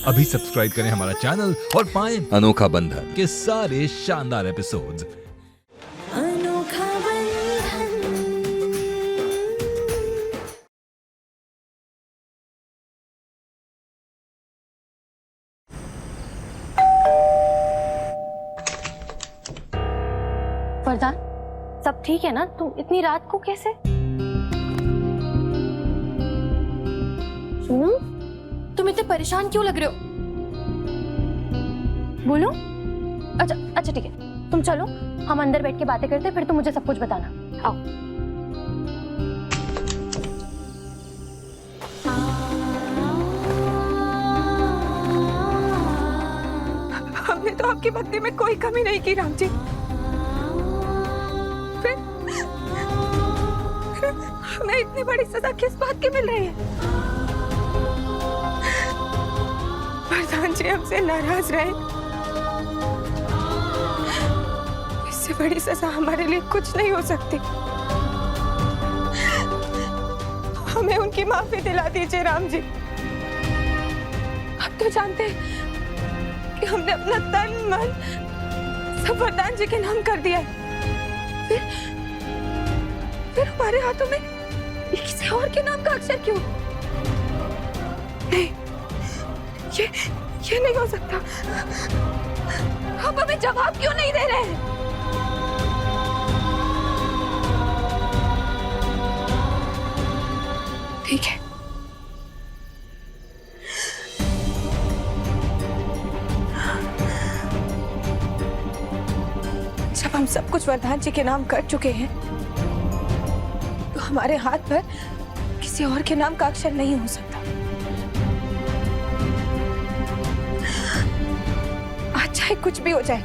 अभी सब्सक्राइब करें हमारा चैनल और पाएं अनोखा बंधन के सारे शानदार एपिसोड्स। अनोखा बंधन। वरदान, सब ठीक है ना? तुम इतनी रात को कैसे? सुनो, तुम इतने परेशान क्यों लग रहे हो? बोलो। अच्छा ठीक है, तुम चलो, हम अंदर बैठ के बातें करते हैं, फिर तुम मुझे सब कुछ बताना। आओ। हमने तो आपकी भक्ति में कोई कमी नहीं की राम जी। फिर हमें इतनी बड़ी सजा किस बात की मिल रही है? वरदान जी हमसे नाराज रहे, इससे बड़ी सजा हमारे लिए कुछ नहीं हो सकती। हमें उनकी माफी दिला दीजिए राम जी। आप तो जानते हैं कि हमने अपना तन मन सब वरदान जी के नाम कर दिया है। फिर हमारे हाथों में किसी और के नाम का अक्षर क्यों? नहीं, ये नहीं हो सकता। आप हमें जवाब क्यों नहीं दे रहे हैं? ठीक है, जब हम सब कुछ वरदान जी के नाम कर चुके हैं तो हमारे हाथ पर किसी और के नाम का अक्षर नहीं हो सकता। आज चाहे कुछ भी हो जाए,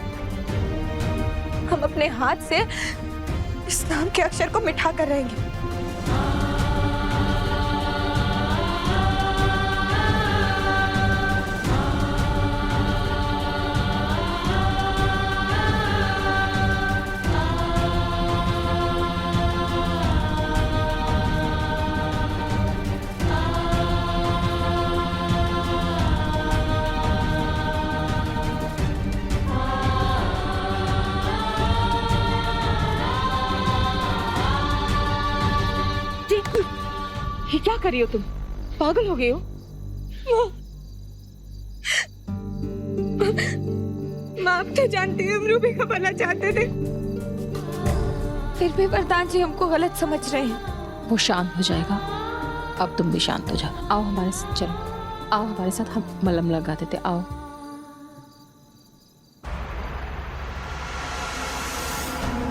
हम अपने हाथ से इस नाम के अक्षर को मिटा कर रहेंगे। ये क्या कर रही हो तुम? पागल हो गई हो? माँ, आप तो जानते हैं हम रूबी का भला चाहते थे, फिर भी वरदान जी हमको गलत समझ रहे हैं। वो शांत हो जाएगा, अब तुम भी शांत हो जाओ। आओ हमारे साथ, चलो आओ हमारे साथ, हम मलहम लगा देते। आओ।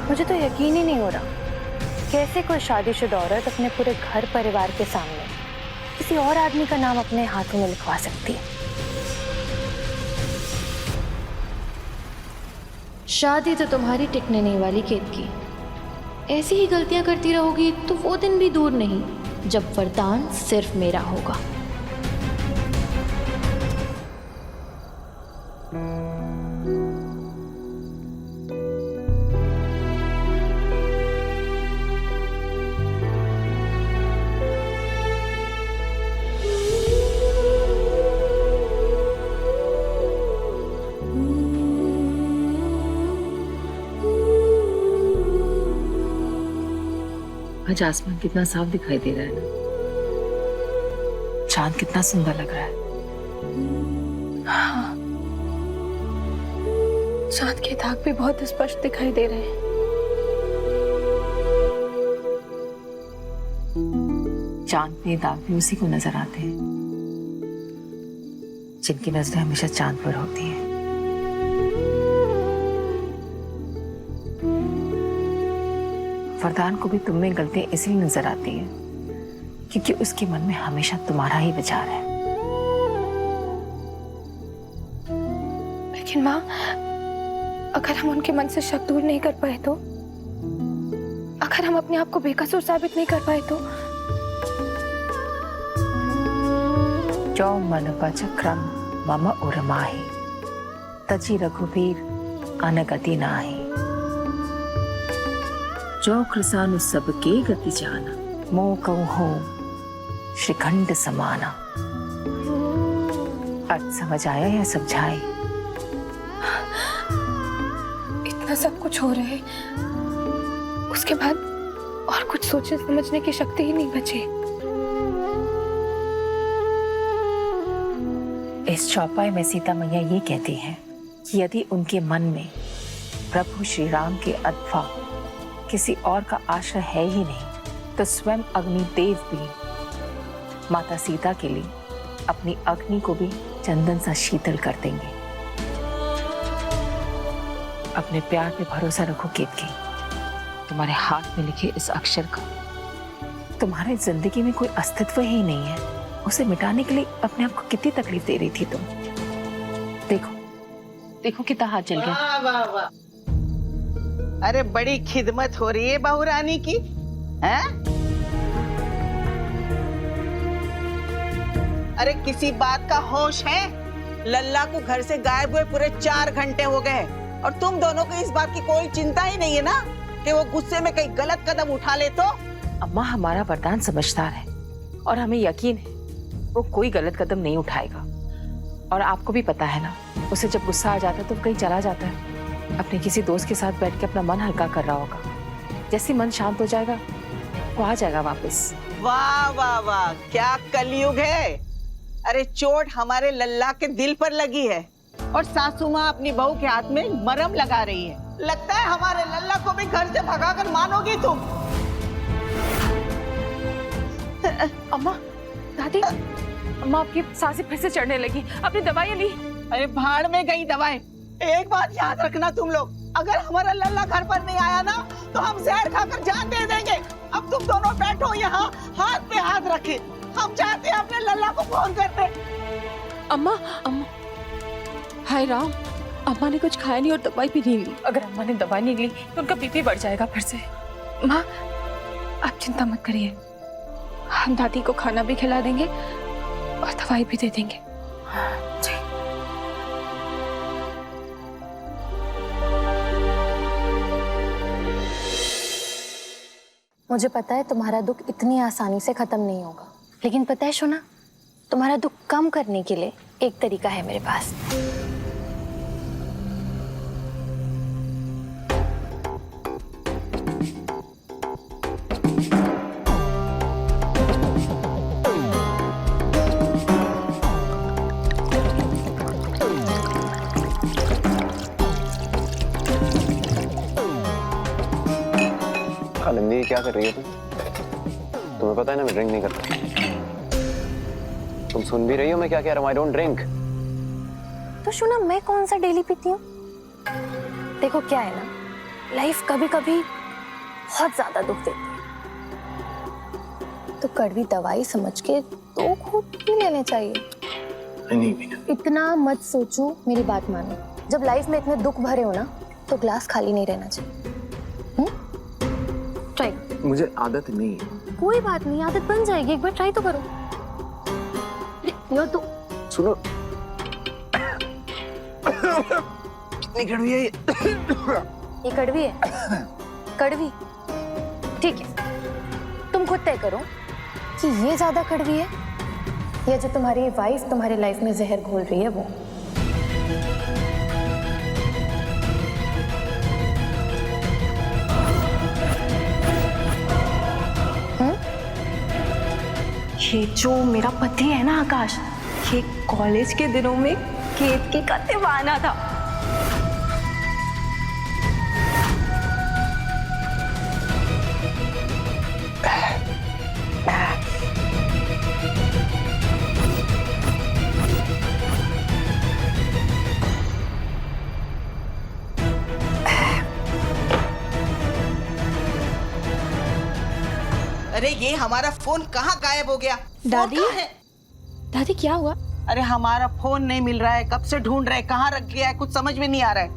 मुझे तो यकीन ही नहीं हो रहा, कैसे कोई शादीशुदा औरत अपने पूरे घर परिवार के सामने किसी और आदमी का नाम अपने हाथों में लिखवा सकती है। शादी तो तुम्हारी टिकने नहीं वाली केत की। ऐसी ही गलतियां करती रहोगी तो वो दिन भी दूर नहीं जब वरदान सिर्फ मेरा होगा। आज आसमान कितना साफ दिखाई दे रहा है ना, चांद कितना सुंदर लग रहा है। हाँ, चांद के दाग भी बहुत स्पष्ट दिखाई दे रहे हैं। चांद के दाग भी उसी को नजर आते हैं जिनकी नजरें हमेशा चांद पर होती हैं। वरदान को भी तुम में गलतियां इसलिए नजर आती है क्योंकि उसके मन में हमेशा तुम्हारा ही विचार है। लेकिन माँ, अगर हम उनके मन से शक दूर नहीं कर पाए तो, अगर हम अपने आप को बेकसूर साबित नहीं कर पाए तो? जो मनोपचक्रम मम उर्माहि तजी रघुबीर अनगति नाही। जो कृसानु सबके गति जाना, मोह कहूं हो श्रीखंड समाना। अर्थ समझ आया या समझाए? इतना सब कुछ हो रहा है, उसके बाद और कुछ सोचने समझने की शक्ति ही नहीं बची। इस चौपाई में सीता मैया ये कहती हैं कि यदि उनके मन में प्रभु श्री राम के अथवा किसी और का आश्रय है ही नहीं, तो स्वयं अग्निदेव भी माता सीता के लिए अपनी अग्नि को भी चंदन सा शीतल कर देंगे। अपने प्यार पे भरोसा रखो केतकी। तुम्हारे हाथ में लिखे इस अक्षर का तुम्हारी जिंदगी में कोई अस्तित्व ही नहीं है। उसे मिटाने के लिए अपने आप को कितनी तकलीफ दे रही थी तुम। देखो देखो कितना हाथ जल गया। वाह वाह वाह, अरे बड़ी खिदमत हो रही है बहू रानी की, हैं? अरे किसी बात का होश है? लल्ला को घर से गायब हुए पूरे 4 घंटे हो गए और तुम दोनों को इस बात की कोई चिंता ही नहीं है ना कि वो गुस्से में कहीं गलत कदम उठा ले तो? अम्मा, हमारा वरदान समझदार है और हमें यकीन है वो कोई गलत कदम नहीं उठाएगा। और आपको भी पता है ना, उसे जब गुस्सा आ जाता है तो कहीं चला जाता है, अपने किसी दोस्त के साथ बैठ के अपना मन हल्का कर रहा होगा। जैसे मन शांत हो जाएगा वो आ जाएगा वापस। वाह वाह वाह, क्या कलयुग है। अरे चोट हमारे लल्ला के दिल पर लगी है और सासू माँ अपनी बहू के हाथ में मरहम लगा रही है। लगता है हमारे लल्ला को भी घर से भगाकर मानोगी तुम। अम्मा, दादी, अम्मा आपकी सांसें फिर से चढ़ने लगी। अपनी दवाइयाँ ली? अरे भाड़ में गई दवाएं। एक बात याद रखना तुम लोग, अगर हमारा लल्ला घर पर नहीं आया ना तो हम जहर खाकर जान दे देंगे। अब तुम दोनों बैठो यहाँ, हाथ पे हाथ रखे। हम चाहते हैं अपने लल्ला को फोन करते। अम्मा, अम्मा, हाय राम, अम्मा ने कुछ खाया नहीं और दवाई भी नहीं ली। अगर अम्मा ने दवाई नहीं ली तो उनका बीपी बढ़ जाएगा फिर से। माँ, आप चिंता मत करिए, हम दादी को खाना भी खिला देंगे और दवाई भी दे देंगे। जी। मुझे पता है तुम्हारा दुख इतनी आसानी से खत्म नहीं होगा, लेकिन पता है शोना, तुम्हारा दुख कम करने के लिए एक तरीका है मेरे पास। आनंदी, क्या कर रही है तुम? तुम्हें पता है ना मैं ड्रिंक नहीं करता। तुम सुन भी रही हो मैं क्या कह रहा हूँ? I don't drink. तो शोना, मैं कौन सा डेली पीती हूँ? देखो क्या है ना, लाइफ कभी कभी बहुत ज्यादा दुख देती है, तो कड़वी दवाई समझ के 2 घूंट पी लेने चाहिए। नहीं, इतना मत सोचो, मेरी बात मानो। जब लाइफ में इतने दुख भरे हो ना तो ग्लास खाली नहीं रहना चाहिए। ट्राई। मुझे आदत नहीं है। कोई बात नहीं, आदत बन जाएगी, एक बार ट्राई तो करो। तो सुनो, कितनी कड़वी है ये? ये कड़वी है? कड़वी? ठीक है, तुम खुद तय करो कि ये ज्यादा कड़वी है या जो तुम्हारी वाइफ तुम्हारे लाइफ में जहर घोल रही है वो। ये जो मेरा पति है ना आकाश, ये कॉलेज के दिनों में केतकी का दीवाना था। अरे ये हमारा फोन कहाँ गायब हो गया? दादी? फोन कहाँ है? दादी क्या हुआ? अरे हमारा फोन नहीं मिल रहा है, कब से ढूंढ रहे, कहाँ रख गया है, कुछ समझ में नहीं आ रहा है।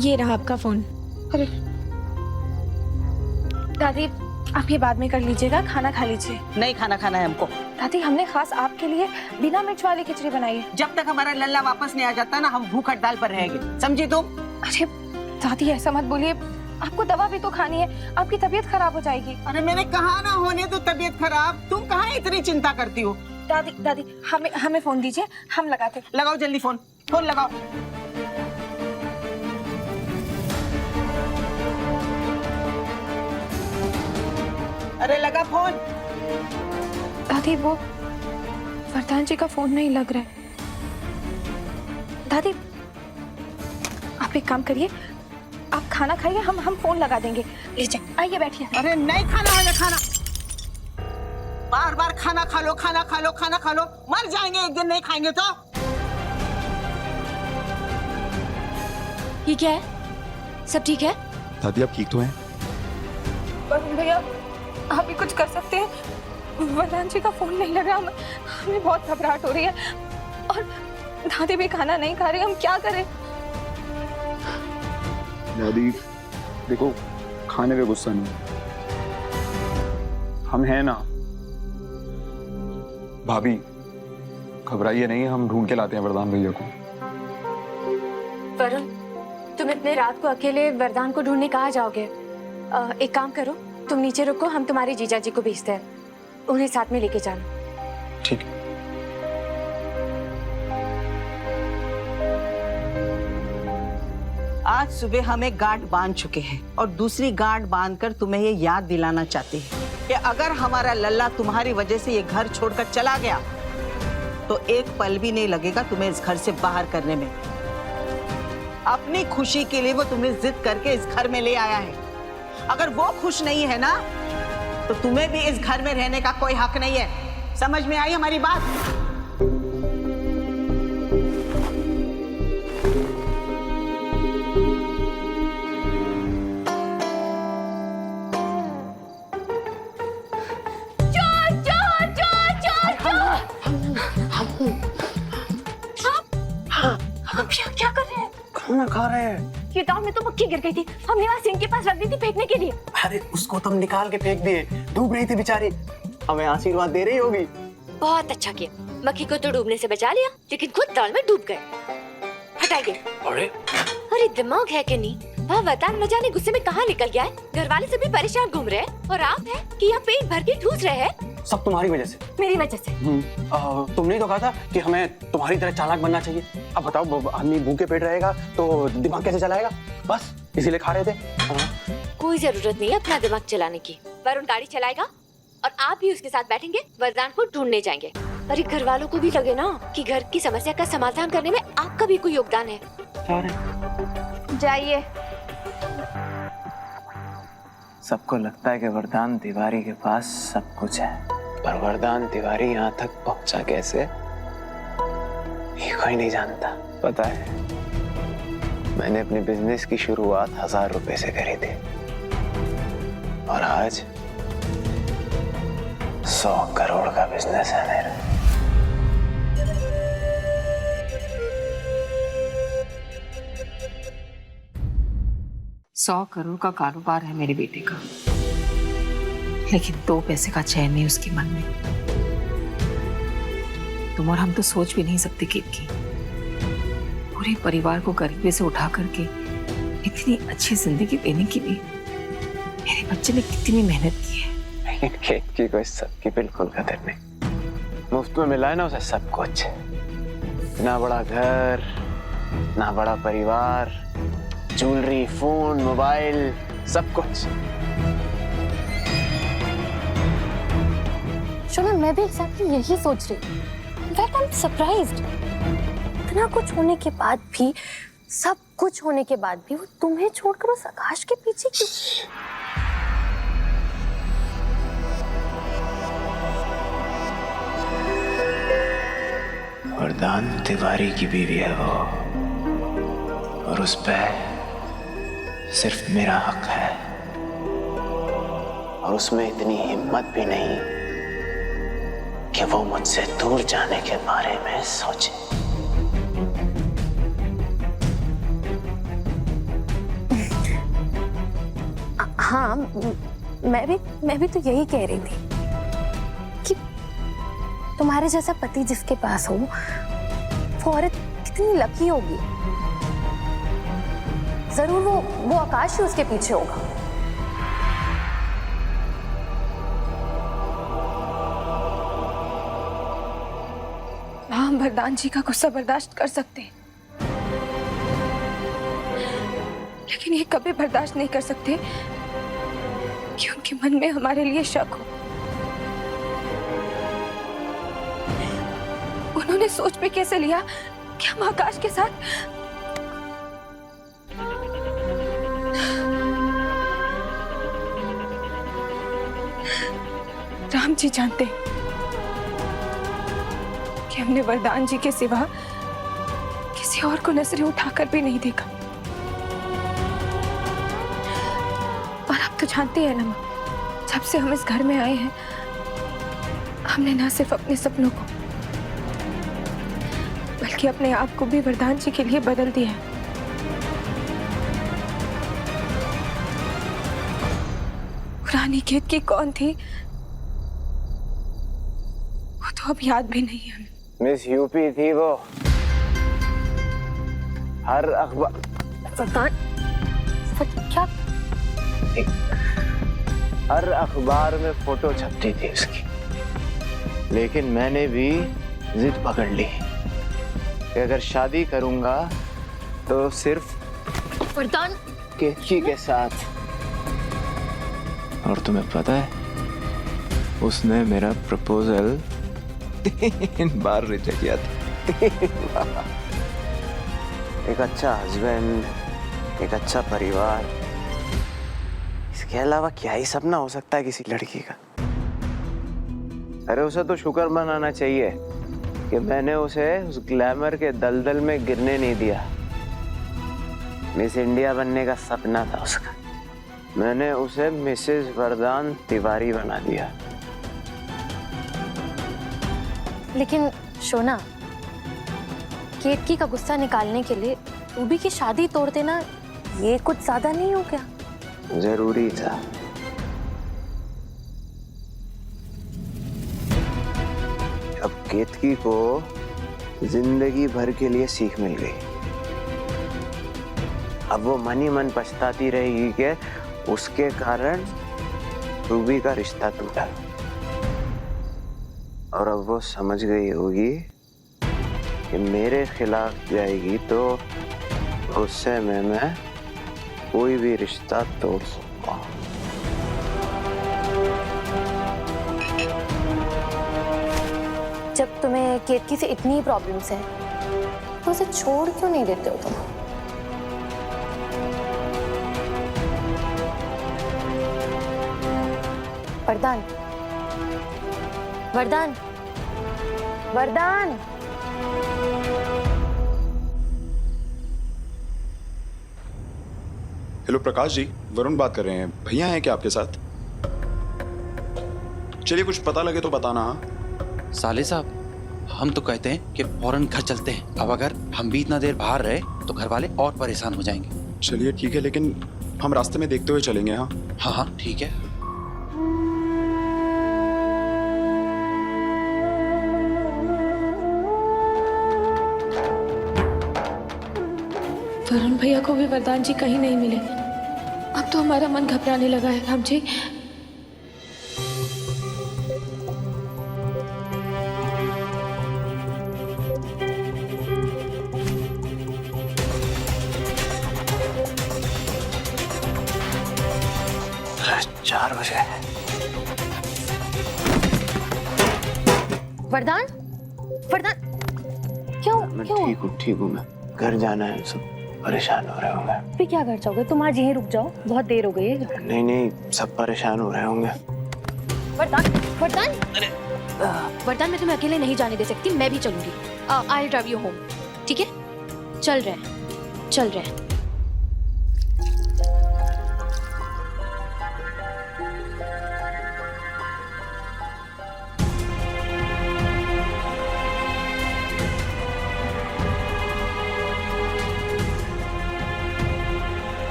ये रहा आपका फोन। अरे दादी, आप ये बाद में कर लीजिएगा, खाना खा लीजिए। नहीं खाना खाना है हमको। दादी, हमने खास आपके लिए बिना मिर्च वाली खिचड़ी बनाई है। जब तक हमारा लल्ला वापस नहीं आ जाता ना, हम भूख हड़ताल पर रहेंगे, समझी तुम? अरे दादी, ऐसा मत बोलिए, आपको दवा भी तो खानी है, आपकी तबीयत खराब हो जाएगी। अरे मैंने कहा ना होने तो तबीयत खराब, तुम कहाँ इतनी चिंता करती हो? दादी हमें फोन दीजिए, हम लगाते। लगाओ जल्दी फोन लगाओ। अरे लगा फोन। दादी वो वरदान जी का फोन नहीं लग रहा है। दादी आप एक काम करिए, आप खाना खाइए, हम फोन लगा देंगे। लीजिए आइए बैठिए। अरे नहीं खाना है खाना, बार बार खाना खा लो, खाना खा लो, खाना खा लो, मर जाएंगे एक दिन नहीं खाएंगे तो। ये क्या है? सब ठीक है? दादी आप ठीक तो हैं? वरुण भैया आप भी कुछ कर सकते हैं? वरदान जी का फोन नहीं लग रहा, हमें बहुत घबराहट हो रही है और दादी भी खाना नहीं खा रही, हम क्या करें? दादी देखो, खाने पे गुस्सा नहीं, हम हैं ना। भाभी घबराइए नहीं, हम ढूंढ के लाते हैं वरदान भैया को। वरुण तुम इतने रात को अकेले वरदान को ढूंढने कहाँ जाओगे? एक काम करो, तुम नीचे रुको, हम तुम्हारे जीजा जी को भेजते हैं, उन्हें साथ में लेके जाना। ठीक। आज सुबह हम एक गांठ बांध चुके हैं और दूसरी गांठ बांधकर तुम्हें ये याद दिलाना चाहते हैं कि अगर हमारा लल्ला तुम्हारी वजह से ये घर छोड़कर चला गया तो एक पल भी नहीं लगेगा तुम्हें इस घर से बाहर करने में। अपनी खुशी के लिए वो तुम्हें जिद करके इस घर में ले आया है। अगर वो खुश नहीं है ना तो तुम्हें भी इस घर में रहने का कोई हक नहीं है। समझ में आई हमारी बात? क्या कर रहे हैं? खाना खा रहे हैं। ये दाल में तो मक्खी गिर गई थी, हमने वहाँ सिंक के पास रख दी थी फेंकने के लिए। अरे उसको तुम निकाल के फेंक दिए, डूब रही थी बेचारी, हमें आशीर्वाद दे रही होगी। बहुत अच्छा किया, मक्खी को तो डूबने से बचा लिया लेकिन खुद दाल में डूब गए। हटाइए। अरे दिमाग है कि नहीं? वह वरदान न जाने गुस्से में कहाँ निकल गया है। घर वाले सभी परेशान घूम रहे हैं और आप हैं कि यहाँ पेट भर के ठूस रहे हैं। सब तुम्हारी वजह से। मेरी वजह से? तुमने तो कहा था कि हमें तुम्हारी तरह चालाक बनना चाहिए। अब बताओ, आदमी भूखे पेट रहेगा तो दिमाग कैसे चलाएगा? बस इसीलिए खा रहे थे। कोई जरूरत नहीं है अपना दिमाग चलाने की। वरुण गाड़ी चलाएगा और आप भी उसके साथ बैठेंगे, वरदान को ढूंढने जाएंगे। अरे घर वालों को भी लगे ना कि घर की समस्या का समाधान करने में आपका भी कोई योगदान है। जाइए। सबको लगता है कि वरदान तिवारी के पास सब कुछ है, पर वरदान तिवारी यहाँ तक पहुंचा कैसे ये कोई नहीं जानता। पता है, मैंने अपने बिजनेस की शुरुआत 1000 रुपए से करी थी और आज 100 करोड़ का बिजनेस है मेरा। $100 करोड़ का कारोबार है मेरे बेटे का, लेकिन 2 पैसे का चैन नहीं उसके मन में। तुम और हम तो सोच भी नहीं सकते कि पूरे परिवार को गरीबी से उठा करके इतनी अच्छी जिंदगी देने के लिए मेरे बच्चे ने कितनी मेहनत की है। लेकिन केक की कोई सबकी बिल्कुल कदर नहीं। मुफ्त में मिला है ना उसे सब कुछ, ना बड़ा घर, ना बड़ा परिवार, ज्वेलरी, फोन, मोबाइल, सब कुछ। चलो मैं भी एग्जैक्टली यही सोच रही हूँ। That I'm surprised। इतना कुछ होने के बाद भी, सब कुछ होने के बाद भी वो तुम्हें छोड़कर उस आकाश के पीछे क्यों? वरदान तिवारी की बीवी है वो, और उस पे सिर्फ मेरा हक है, और उसमें इतनी हिम्मत भी नहीं कि वो मुझसे दूर जाने के बारे में सोचे। हाँ, मैं भी तो यही कह रही थी कि तुम्हारे जैसा पति जिसके पास हो वो औरत कितनी लकी होगी। जरूर वो आकाश ही उसके पीछे होगा। हम वरदान जी का गुस्सा बर्दाश्त कर सकते हैं, लेकिन ये कभी बर्दाश्त नहीं कर सकते कि उनके मन में हमारे लिए शक हो। उन्होंने सोच पे कैसे लिया कि हम आकाश के साथ राम जी जानते हैं कि हमने वरदान जी के सिवा किसी और को नजरें उठाकर भी नहीं देखा। और आप तो जानते हैं ना माँ, जब से हम इस घर में आए हैं हमने ना सिर्फ अपने सपनों को बल्कि अपने आप को भी वरदान जी के लिए बदल दिया है। पुरानी केतकी कौन थी वो तो अब याद भी नहीं है। मिस यूपी थी वो। हर अखबार क्या? हर अखबार में फोटो छपती थी उसकी, लेकिन मैंने भी जिद पकड़ ली कि अगर शादी करूंगा तो सिर्फ वरदान केतकी के साथ। और तुम्हें पता है उसने मेरा प्रपोजल 3 बार रिजेक्ट किया था। एक अच्छा हस्बैंड, एक अच्छा परिवार, इसके अलावा क्या ही सपना हो सकता है किसी लड़की का। अरे उसे तो शुक्र मनाना चाहिए कि मैंने उसे उस ग्लैमर के दलदल में गिरने नहीं दिया। मिस इंडिया बनने का सपना था उसका, मैंने उसे मिसेस वरदान तिवारी बना दिया। लेकिन शोना, केतकी का गुस्सा निकालने के लिए रूबी की शादी तोड़ देना ये कुछ ज्यादा नहीं हो क्या? जरूरी था। अब केतकी को जिंदगी भर के लिए सीख मिल गई। अब वो मन ही मन पछताती रहेगी कि उसके कारण रूबी का रिश्ता टूटा। और अब वो समझ गई होगी कि मेरे खिलाफ जाएगी तो गुस्से में मैं कोई भी रिश्ता तोड़ सकता हूँ। जब तुम्हें केतकी से इतनी प्रॉब्लम्स हैं, तो उसे छोड़ क्यों नहीं देते हो तुम? वरदान, वरदान, वरदान। हेलो प्रकाश जी, वरुण बात कर रहे हैं। भैया हैं क्या आपके साथ? चलिए कुछ पता लगे तो बताना। हाँ साले साहब, हम तो कहते हैं कि फौरन घर चलते हैं। अब अगर हम भी इतना देर बाहर रहे तो घर वाले और परेशान हो जाएंगे। चलिए ठीक है, लेकिन हम रास्ते में देखते हुए चलेंगे। हाँ हाँ हाँ ठीक है। वरुण भैया को भी वरदान जी कहीं नहीं मिले। अब तो हमारा मन घबराने लगा है राम जी। चार बजे। वरदान, वरदान, क्यों? मैं क्यों? ठीक हूँ मैं। घर जाना है, सब परेशान हो रहे होंगे। फिर क्या घर जाओगे? तुम आज यहीं रुक जाओ, बहुत देर हो गई है। नहीं, सब परेशान हो रहे होंगे। वरदान, वरदान, वरदान, मैं तुम्हें अकेले नहीं जाने दे सकती, मैं भी चलूंगी। आई ड्राइव यू होम, ठीक है? चल रहे हैं, चल रहे हैं।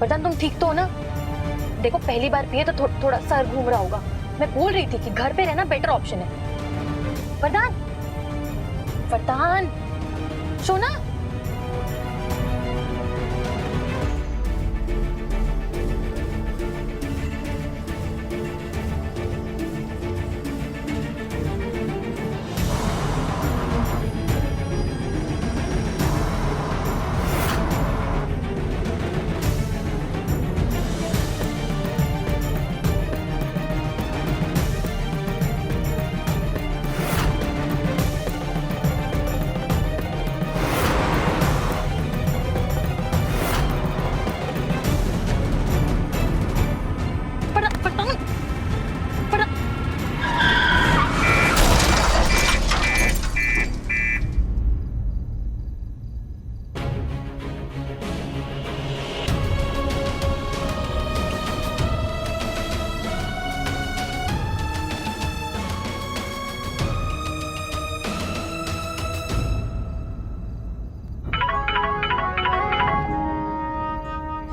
वरदान, तुम ठीक तो हो ना? देखो पहली बार पिए तो थोड़ा सर घूम रहा होगा। मैं बोल रही थी कि घर पे रहना बेटर ऑप्शन है। वरदान, वरदान, सोना।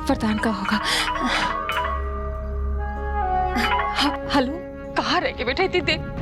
वरदान का होगा। हेलो, कहाँ रह के बैठे इतनी देर?